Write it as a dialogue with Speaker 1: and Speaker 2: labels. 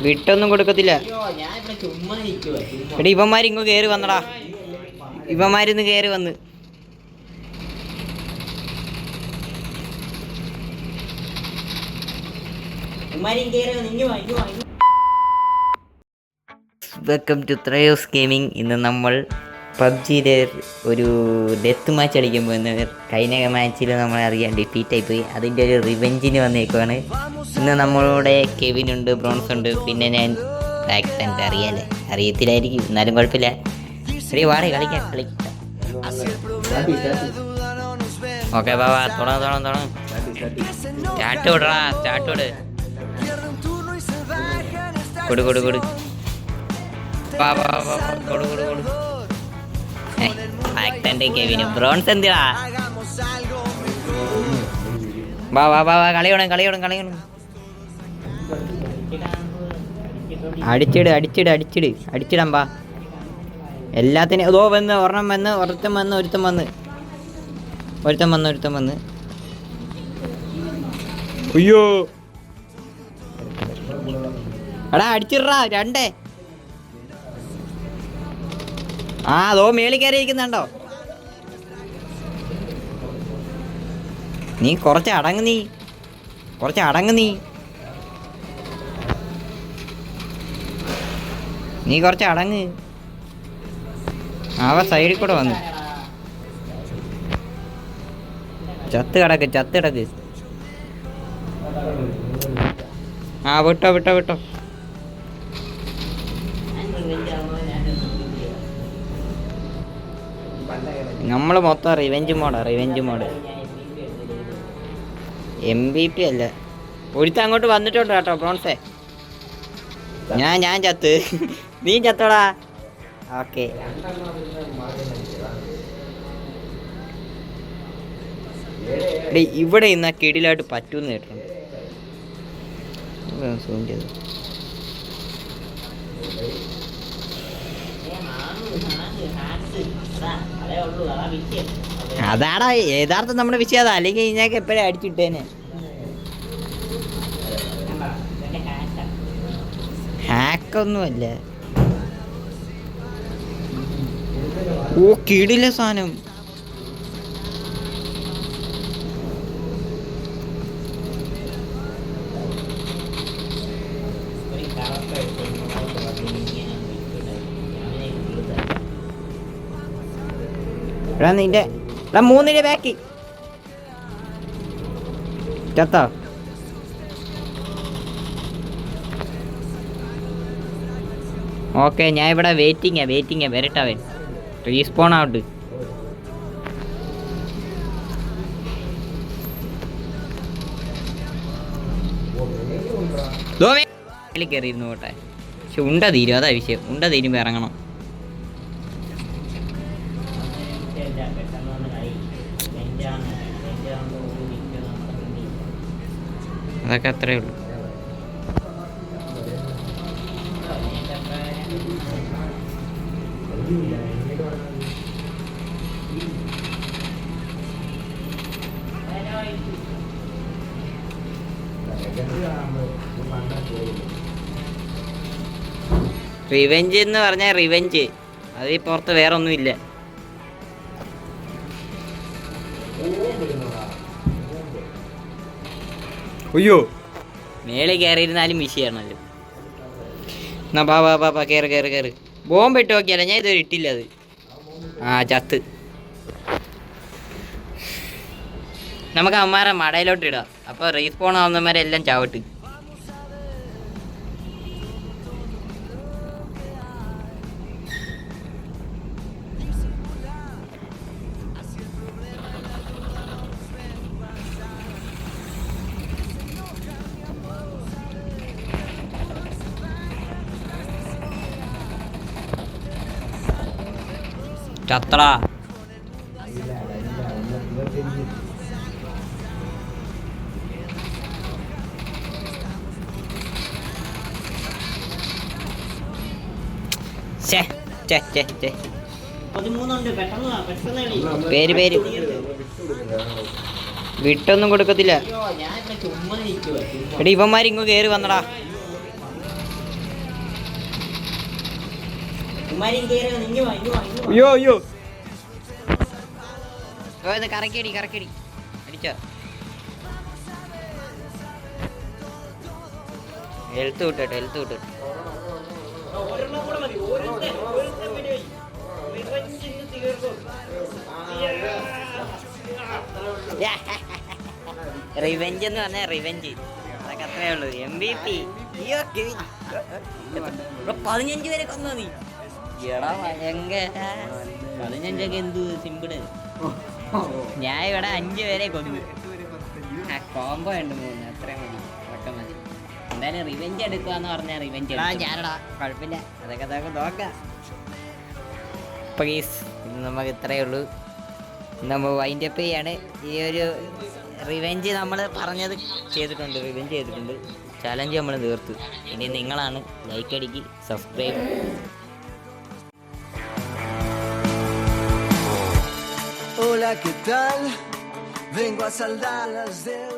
Speaker 1: വിട്ടൊന്നും കൊടുക്കത്തില്ല. എടി ഇവന്മാരിങ്ങോ കയറി വന്നടാ. ഇവന്മാരിന്ന് കയറി വന്ന് വെൽക്കം ടു ത്രയോസ് ഗെയിമിംഗ്. ഇന്ന് നമ്മൾ പബ്ജിയിലെ ഒരു ഡെത്ത് മാച്ച് കളിക്കുമ്പോൾ കഴിഞ്ഞ മാച്ചിൽ നമ്മൾ അറിയാൻ ഡിഫീറ്റായി പോയി. അതിൻ്റെ ഒരു റിവെഞ്ചിന് വന്നേക്കുവാണ്. ഇന്ന് നമ്മളുടെ കെവിൻ ഉണ്ട്, ബ്രോൺസ് ഉണ്ട്, പിന്നെ ഞാൻ ബാക്ക് സെൻറ്റർ. അറിയാല്ലേ? അറിയത്തില്ലായിരിക്കും, എന്നാലും കുഴപ്പമില്ല. ശരി, വാടേ കളിക്കാം. ഓക്കെ ബാബാ, തുടങ്ങും. സ്റ്റാർട്ട് വിടറാ, സ്റ്റാർട്ട് വിട്. കൊടു കെവിനും ബ്രോൺസ് എന്തിനാ? വാ കളിയോണം. അടിച്ചിടാം ബാ. എല്ലാത്തിനും അതോ വന്ന് ഒരുത്തൻ വന്ന്. അയ്യോ എടാ, അടിച്ചിടാ രണ്ടേ. അതോ മേളിൽ കയറിയിരിക്കുന്നുണ്ടോ? നീ കുറച്ച് അടങ്ങ്. നീ കുറച്ച് അടങ്ങ്. അവ സൈഡിൽ കൂടെ വന്നു. ചത്ത് കിടക്ക്. വിട്ടോ. നമ്മള് മൊത്തം റിവെഞ്ച് മോഡ്. MVP അല്ല. ഒരുത്ത അങ്ങോട്ട് വന്നിട്ടുണ്ട് കേട്ടോ ബ്രോൺസേ. ഞാൻ ചത്ത്. നീ ചത്തോടാ. ഓക്കെ, ഇവിടെ ഇന്ന് കിടിലായിട്ട് പറ്റൂന്ന് കേട്ടിട്ടുണ്ട്. അതാടാ യഥാർത്ഥം നമ്മുടെ വിഷയം. അതാ, അല്ലെങ്കിൽ ഇതിനൊക്കെ എപ്പോഴും അടിച്ചിട്ടേനെ. ഹാക്കൊന്നുമല്ല. ഓ കിടില സാധനം. നിന്റെ 3 ബാക്കി ചത്തോ? ഓക്കെ, ഞാൻ ഇവിടെ വെയിറ്റിംഗ് വരട്ടവൻ റീസ്പോൺ ആവട്ട്. കയറിയിരുന്നു പോട്ടെ. പക്ഷെ ഉണ്ട തീരും, അതാ വിഷയം. ഉണ്ട തീരുമ്പോൾ ഇറങ്ങണം. അതൊക്കെ അത്രേ ഉള്ളൂ. റിവെഞ്ച് എന്ന് പറഞ്ഞാൽ റിവെഞ്ച്, അതിൽ പുറത്ത് വേറെ ഒന്നുമില്ല. അയ്യോ, മേലെ കയറിയിരുന്നാലും വിഷയമാണല്ലോ. എന്നാ ബാ കയറി. ബോംബ് ഇട്ട് നോക്കിയാലോ? ഞാൻ ഇതുവരെ ഇട്ടില്ല. അത് ചത്ത്. നമുക്ക് അവന്മാരെ മടയിലോട്ട് ഇടാം. അപ്പോൾ റീസ്പോൺ ആവുന്നവന്മാരെ എല്ലാം ചാവട്ട്. ചത്തടാ. പേര് വിട്ടൊന്നും കൊടുക്കത്തില്ല. എടി ഇവന്മാരിങ്ങോ കയറി വന്നടാ.
Speaker 2: അയ്യോ അയ്യോ
Speaker 1: കറക്കടി അടിച്ചോ. ഹെൽത്ത് വിട്ടോ. റിവെഞ്ച് എന്ന് പറഞ്ഞാൽ റിവെഞ്ച്, അതൊക്കെ അത്രേ ഉള്ളൂ. MVP 15 വരെ കൊന്നോ നീ? എടാ ഭയങ്കര 15ഒക്കെ എന്ത് സിമ്പിള്. ഞാൻ ഇവിടെ 5 പേരെ കൊന്നു. കോംബോ ഉണ്ട് 3, അത്രയും മതി, ഒക്കെ മതി. എന്തായാലും റിവെഞ്ച് എടുക്കാന്ന് പറഞ്ഞാൽ റിവെഞ്ച് ഞാനടാ, കുഴപ്പമില്ല, അതൊക്കെ നോക്കാം. അപ്പോൾ ഗയ്സ്, ഇത് നമുക്ക് ഇത്രയേ ഉള്ളൂ. നമ്മൾ വൈൻഡപ്പ് ചെയ്യാണ്. ഈ ഒരു റിവെഞ്ച് നമ്മൾ പറഞ്ഞത് ചെയ്തിട്ടുണ്ട്. ചലഞ്ച് നമ്മൾ തീർത്തു. ഇനി നിങ്ങളാണ്. ലൈക്ക് അടിക്ക്, subscribe.
Speaker 3: Hola, ¿qué tal? Vengo a saldar las deudas.